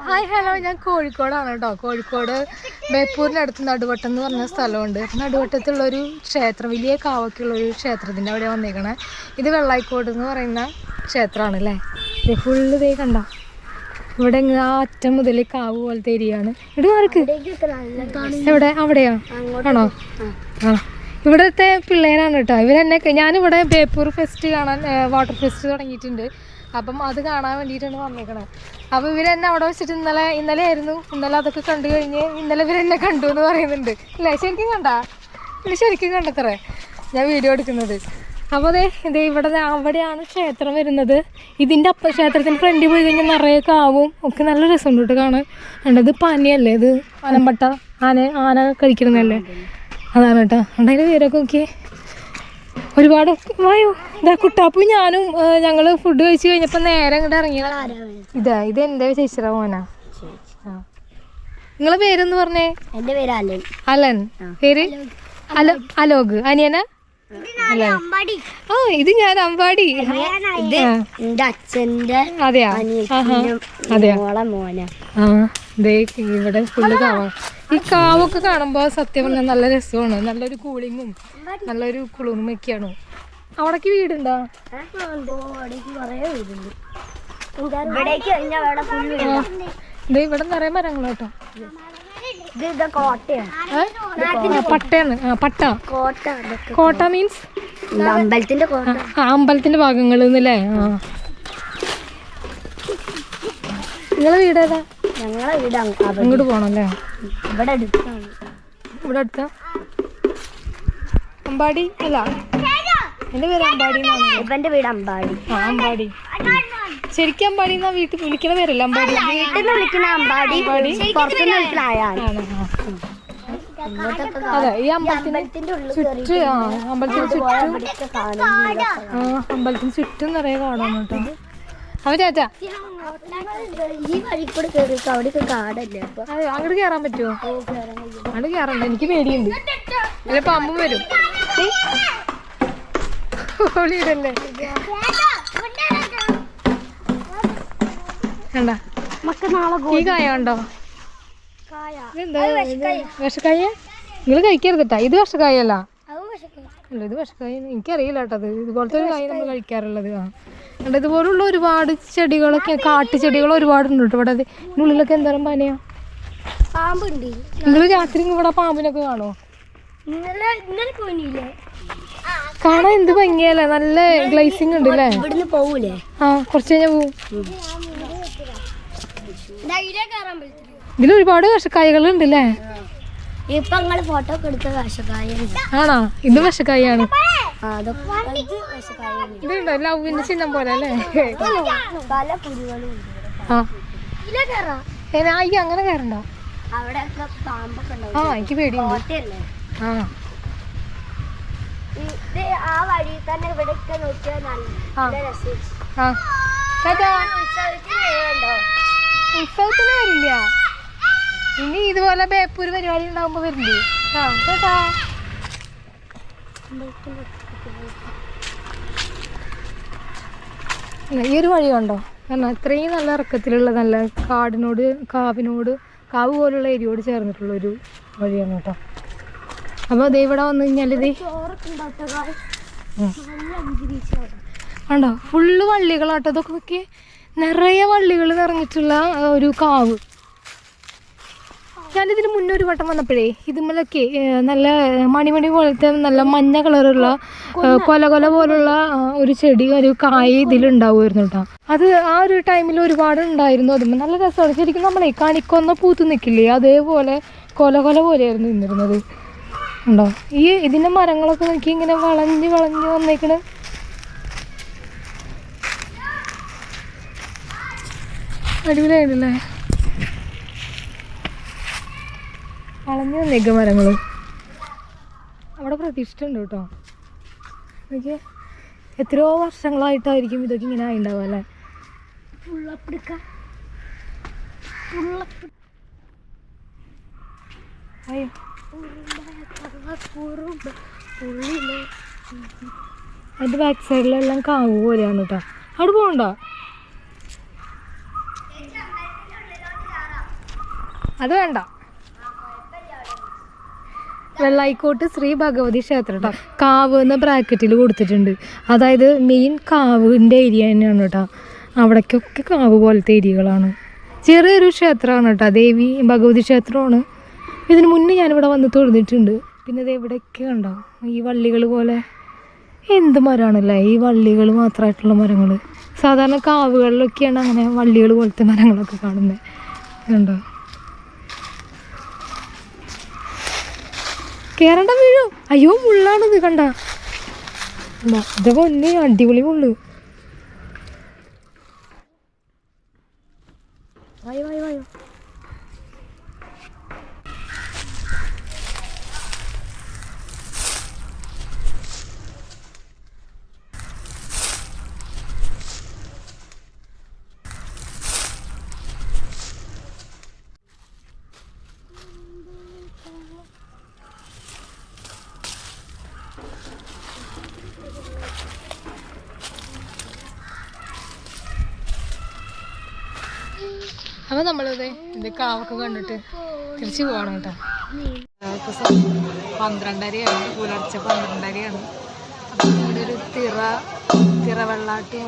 Hi hello, ഞാൻ കോഴിക്കോടാണ് കേട്ടോ. കോഴിക്കോട് ബേപ്പൂരിൻ്റെ അടുത്ത് നടുവട്ടം എന്ന് പറഞ്ഞ സ്ഥലമുണ്ട്. നടുവട്ടത്തുള്ളൊരു ക്ഷേത്രം, വലിയ കാവൊക്കെയുള്ളൊരു ക്ഷേത്രത്തിൻ്റെ അവിടെ വന്നേക്കണേ. ഇത് വെള്ളായിക്കോട് എന്ന് പറയുന്ന ക്ഷേത്രമാണ് അല്ലേ. ഇത് ഫുള്ള് ഇതേ കണ്ടോ, ഇവിടെ ആ അറ്റം മുതൽ കാവ് പോലത്തെ ഏരിയയാണ്. ഇവിടെ ആർക്ക് എവിടെ അവിടെയോ ആണോ? ആ, ഇവിടുത്തെ പിള്ളേരാണ് കേട്ടോ. ഇവരെന്നെ ഞാനിവിടെ ബേപ്പൂർ ഫെസ്റ്റ് കാണാൻ, വാട്ടർ ഫെസ്റ്റ് തുടങ്ങിയിട്ടുണ്ട്. അപ്പം അത് കാണാൻ വേണ്ടിയിട്ടാണ് വന്നേക്കണത്. അപ്പോൾ ഇവരെന്നെ അവിടെ വെച്ചിട്ട് ഇന്നലെ ആയിരുന്നു. ഇന്നലെ അതൊക്കെ കണ്ടു കഴിഞ്ഞ് ഇന്നലെ ഇവരെന്നെ കണ്ടു എന്ന് പറയുന്നുണ്ട്. ഇല്ലേ, ശരിക്കും കണ്ടാ? ഇല്ല, ശരിക്കും കണ്ടത്രേ ഞാൻ വീഡിയോ എടുക്കുന്നത്. അപ്പോൾ ഇതേ ഇവിടെ അവിടെയാണ് ക്ഷേത്രം വരുന്നത്. ഇതിൻ്റെ ക്ഷേത്രത്തിൻ്റെ ഫ്രണ്ടിൽ പോയി കഴിഞ്ഞാൽ നിറയെ കാവും ഒക്കെ നല്ല രസമുണ്ട് കേട്ടോ കാണാൻ. കണ്ടത് പനിയല്ലേ, ഇത് ആനമ്പട്ട, ആന കഴിക്കണമെന്നല്ലേ, അതാണ് കേട്ടോ. അതിൻ്റെ പേരൊക്കെ നോക്കിയേ, ഒരുപാട് വായോ. ഇതാ കുട്ടാപ്പും ഞാനും ഞങ്ങൾ ഫുഡ് കഴിച്ച് കഴിഞ്ഞപ്പോൾ നേരെ അങ്ങോട്ട് ഇറങ്ങിയത്. ഇത് എൻ്റെ ചേച്ചിയുടെ മോനാ. നിങ്ങളെ പേരെന്ന് പറഞ്ഞേ? എൻ്റെ പേര് അലൻ. അലൻ പേര് അലോക്. അനിയനാ? ആ, ഇത് ഞാൻ അമ്പാടി. അതെയാ? അതെയാ? ആ, ഇവിടെ ഫുള്ള് കാവാ. ഈ കാവൊക്കെ കാണുമ്പോൾ സത്യം പറഞ്ഞാൽ നല്ല രസമാണ്. നല്ലൊരു കൂളിങ്ങും നല്ലൊരു കുളിർമയൊക്കെയാണ്. അവിടേക്ക് വീടുണ്ടോ? ഇവിടെ നിറയെ മരങ്ങൾ കേട്ടോ. പട്ടയാണ്. പട്ട കോട്ട മീൻസ് അമ്പലത്തിന്റെ ഭാഗങ്ങളിൽ നിന്നല്ലേ? ആ, നിങ്ങളെ വീട് ഏതാ? ഞങ്ങളെ വീട് അങ്ങോട്ട് പോണല്ലേ? ഇവിടെ അടുത്താ? അമ്പാടി അല്ല, എന്റെ പേര് അമ്പാടി. ഇവന്റെ വീട് അമ്പാടി. ആ, അമ്പാടി. ശരിക്കും അമ്പാടി എന്നാ വീട്ടിൽ വിളിക്കുന്ന പേരല്ല അമ്പാടി. വീട്ടിൽ വിളിക്കുന്ന അമ്പാടി, പുറത്തുനിന്ന് വിളിക്കുന്ന ആയാണ്. അതെ, ഈ അമ്പലത്തിന് ചുറ്റും, അമ്പലത്തിന് ചുറ്റും നിറയെ കാണാൻ കേട്ടോ. അവ ചാച്ചാ, അങ്ങോട്ട് കേറാൻ പറ്റുമോ? അങ്ങോട്ട് കേറണ്ട, എനിക്ക് പേടിയുണ്ട്. അല്ല, പാമ്പും വരും. ഹോളിയിടല്ലേ കണ്ട. ഈ കായ ഉണ്ടോ? ഇതെന്താ വിഷക്കായ? നിങ്ങൾ കഴിക്കരുത് കേട്ടാ. ഇത് വിഷക്കായല്ല. അല്ല, ഇത് വിഷക്കായ എനിക്കറിയില്ല കേട്ടോ. അത് ഇതുപോലത്തെ ഒരു കായ നമ്മൾ കഴിക്കാറുള്ളത്. ആ, കണ്ട, ഇതുപോലുള്ള ഒരുപാട് ചെടികളൊക്കെ, കാട്ടുചെടികൾ ഒരുപാടുണ്ട് കേട്ടോ ഇവിടെ. ഇതിനുള്ളിലൊക്കെ എന്തോരം പനിയാ. നിങ്ങൾ രാത്രി ഇവിടെ പാമ്പിനൊക്കെ കാണുമോ? കാണാൻ എന്ത് ഭംഗിയല്ലേ, നല്ല ഗ്ലേസിംഗ് ഉണ്ട് അല്ലേ? ആ, കുറച്ച് കഴിഞ്ഞാൽ പോവും. ഇതിൽ ഒരുപാട് വിഷക്കായകൾ ഉണ്ട് അല്ലേ? ഫോട്ടോ ആണോ? ഇത് വിഷക്കായാണ്. ഇതുണ്ടോ ലവിന്റെ ചിഹ്നം പോലെ അല്ലേ? അങ്ങനെ കയറണ്ടോ? ആ, എനിക്ക് പേടിയുണ്ട്. ആ, ഉത്സവത്തിന് വരില്ല. ഇനി ഇതുപോലെ ബേപ്പൂര് പരിപാടി ഉണ്ടാവുമ്പോ വരില്ലേ? ആ, കേട്ടാ. ഈ ഒരു വഴി കണ്ടോ? കാരണം അത്രയും നല്ല ഇറക്കത്തിലുള്ള, നല്ല കാവിനോട് കാവ് പോലുള്ള ഏരിയയോട് ചേർന്നിട്ടുള്ളൊരു വഴിയാണ് കേട്ടോ. അപ്പോൾ അതേ ഇവിടെ വന്നു കഴിഞ്ഞാൽ ഇത് കണ്ടോ, ഫുള്ള് വള്ളികളാട്ടോ. ഇതൊക്കെ നോക്കി, നിറയെ വള്ളികൾ നിറഞ്ഞിട്ടുള്ള ഒരു കാവ്. ഞാനിതിന് മുന്നേ ഒരു വട്ടം വന്നപ്പോഴേ ഇതുമല്ലൊക്കെ നല്ല മണിമണി പോലത്തെ നല്ല മഞ്ഞ കളറുള്ള കൊല പോലുള്ള ഒരു ചെടി, ഒരു കായ് ഇതിലുണ്ടാവുമായിരുന്നു കേട്ടോ. അത് ആ ഒരു ടൈമിൽ ഒരുപാട് ഉണ്ടായിരുന്നു. അതുമ്പോൾ നല്ല രസമാണ്. ശരിക്കും നമ്മളെ കണിക്കൊന്ന പൂത്ത് നിൽക്കില്ലേ, അതേപോലെ കൊല പോലെയായിരുന്നു നിന്നിരുന്നത്. ഉണ്ടോ? ഇതിൻ്റെ മരങ്ങളൊക്കെ നോക്കി ഇങ്ങനെ വളഞ്ഞ് വന്നേക്കണ്. അടിപൊളിയായിട്ടല്ലേ വളഞ്ഞു വന്നേക്ക മരങ്ങൾ. അവിടെ പ്രതിഷ്ഠ ഉണ്ട് കേട്ടോ. എനിക്ക് എത്രയോ വർഷങ്ങളായിട്ടായിരിക്കും ഇതൊക്കെ ഇങ്ങനെ ആയിണ്ടാവുക അല്ലേ? അയ്യോ, അതിൻ്റെ ബാക്ക് സൈഡിലെല്ലാം കാവ് പോലെയാണ് കേട്ടോ. അവിടെ പോകണ്ടോ? അത് വേണ്ട. വെള്ളായിക്കോട്ട് ശ്രീ ഭഗവതി ക്ഷേത്രം കേട്ടോ. കാവ് എന്ന ബ്രാക്കറ്റിൽ കൊടുത്തിട്ടുണ്ട്. അതായത് മെയിൻ കാവിൻ്റെ ഏരിയ തന്നെയാണ് കേട്ടോ. അവിടേക്കൊക്കെ കാവ് പോലത്തെ ഏരിയകളാണ്. ചെറിയൊരു ക്ഷേത്രമാണ് കേട്ടോ, ദേവി ഭഗവതി ക്ഷേത്രമാണ്. ഇതിന് മുന്നേ ഞാനിവിടെ വന്ന് തൊഴുതിട്ടുണ്ട്. പിന്നെ ഇത് എവിടെയൊക്കെ ഉണ്ടോ ഈ വള്ളികൾ പോലെ, എന്ത് മരമാണല്ലേ ഈ വള്ളികൾ മാത്രമായിട്ടുള്ള മരങ്ങൾ. സാധാരണ കാവുകളിലൊക്കെയാണ് അങ്ങനെ വള്ളികൾ പോലത്തെ മരങ്ങളൊക്കെ കാണുന്നത്. ഇതുണ്ടോ, കേറണ്ട വീഴും. അയ്യോ മുള്ളാണിത്, കണ്ട ഇത് പൊന്നെ അടിപൊളി മുള്ളു. വായോ വായോ വായോ. അപ്പോൾ നമ്മളിത് ഇത് കാവൊക്കെ കണ്ടിട്ട് തിരിച്ച് പോകണം കേട്ടോ. ഇപ്പോൾ 12:30 പുലർച്ചെ 12:30. അപ്പം ഇവിടെ ഒരു തിറവെള്ളാട്ട്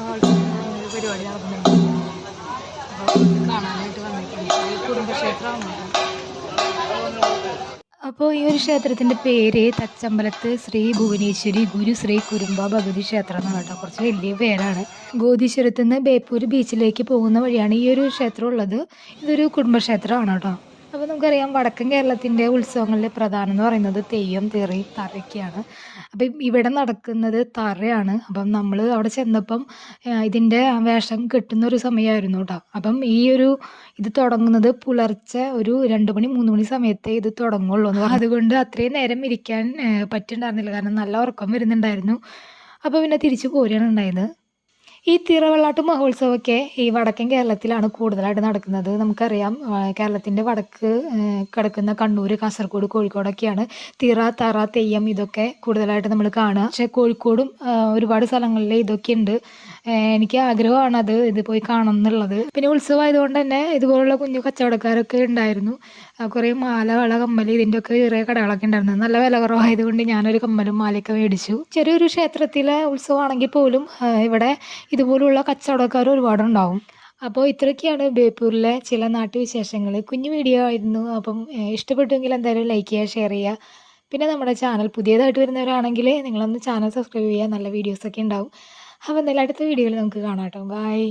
പരിപാടി നടക്കുന്നുണ്ട്. അപ്പോൾ കാണാനായിട്ട് വന്നിട്ടുണ്ട്. ഈ കുടുംബക്ഷേത്രമാണ്. അപ്പോൾ ഈ ഒരു ക്ഷേത്രത്തിൻ്റെ പേര് തച്ചമ്പലത്ത് ശ്രീ ഭുവനേശ്വരി ഗുരു ശ്രീ കുരുമ്പ ഭഗവതി ക്ഷേത്രം എന്നാണ് കേട്ടോ. കുറച്ച് വലിയ പേരാണ്. ഗോദീശ്വരത്ത് നിന്ന് ബേപ്പൂർ ബീച്ചിലേക്ക് പോകുന്ന വഴിയാണ് ഈ ഒരു ക്ഷേത്രം ഉള്ളത്. ഇതൊരു കുടുംബക്ഷേത്രമാണ് കേട്ടോ. അപ്പോൾ നമുക്കറിയാം വടക്കൻ കേരളത്തിൻ്റെ ഉത്സവങ്ങളിൽ പ്രധാനം എന്ന് പറയുന്നത് തെയ്യം, തിറി, തറയൊക്കെയാണ്. അപ്പം ഇവിടെ നടക്കുന്നത് തറയാണ്. അപ്പം നമ്മൾ അവിടെ ചെന്നപ്പം ഇതിൻ്റെ വേഷം കെട്ടുന്ന ഒരു സമയമായിരുന്നു കേട്ടോ. അപ്പം ഇത് തുടങ്ങുന്നത് പുലർച്ചെ ഒരു 2 മണി 3 മണി സമയത്തേ ഇത് തുടങ്ങുള്ളൂ എന്ന് പറഞ്ഞു. അതുകൊണ്ട് അത്രയും നേരം ഇരിക്കാൻ പറ്റുന്നുണ്ടായിരുന്നില്ല, കാരണം നല്ല ഉറക്കം വരുന്നുണ്ടായിരുന്നു. അപ്പോൾ പിന്നെ തിരിച്ചു പോരുകയാണ് ഉണ്ടായത്. ഈ തിറവെള്ളാട്ട് മഹോത്സവമൊക്കെ ഈ വടക്കൻ കേരളത്തിലാണ് കൂടുതലായിട്ട് നടക്കുന്നത്. നമുക്കറിയാം കേരളത്തിൻ്റെ വടക്ക് കിടക്കുന്ന കണ്ണൂർ, കാസർഗോഡ്, കോഴിക്കോടൊക്കെയാണ് തറ, തെയ്യം ഇതൊക്കെ കൂടുതലായിട്ട് നമ്മൾ കാണുക. പക്ഷേ കോഴിക്കോടും ഒരുപാട് സ്ഥലങ്ങളിൽ ഇതൊക്കെ ഉണ്ട്. എനിക്ക് ആഗ്രഹമാണ് ഇത് പോയി കാണണം എന്നുള്ളത്. പിന്നെ ഉത്സവമായതുകൊണ്ട് തന്നെ ഇതുപോലുള്ള കുഞ്ഞു കച്ചവടക്കാരൊക്കെ ഉണ്ടായിരുന്നു. കുറേ മാല, വള, കമ്മൽ ഇതിൻ്റെയൊക്കെ ചെറിയ കടകളൊക്കെ ഉണ്ടായിരുന്നു. നല്ല വില കുറവായതുകൊണ്ട് ഞാനൊരു കമ്മലും മാലയൊക്കെ മേടിച്ചു. ചെറിയൊരു ക്ഷേത്രത്തിലെ ഉത്സവമാണെങ്കിൽ പോലും ഇവിടെ ഇതുപോലുള്ള കച്ചവടക്കാർ ഒരുപാടുണ്ടാവും. അപ്പോൾ ഇത്രയൊക്കെയാണ് ബേപ്പൂരിലെ ചില നാട്ടുവിശേഷങ്ങൾ. കുഞ്ഞു വീഡിയോ ആയിരുന്നു. അപ്പം ഇഷ്ടപ്പെട്ടുവെങ്കിൽ എന്തായാലും ലൈക്ക് ചെയ്യുക, ഷെയർ ചെയ്യുക. പിന്നെ നമ്മുടെ ചാനൽ പുതിയതായിട്ട് വരുന്നവരാണെങ്കിൽ നിങ്ങളൊന്ന് ചാനൽ സബ്സ്ക്രൈബ് ചെയ്യുക. നല്ല വീഡിയോസൊക്കെ ഉണ്ടാവും. അപ്പോൾ എന്തായാലും അടുത്ത വീഡിയോയിൽ നമുക്ക് കാണാം കേട്ടോ. ബൈ.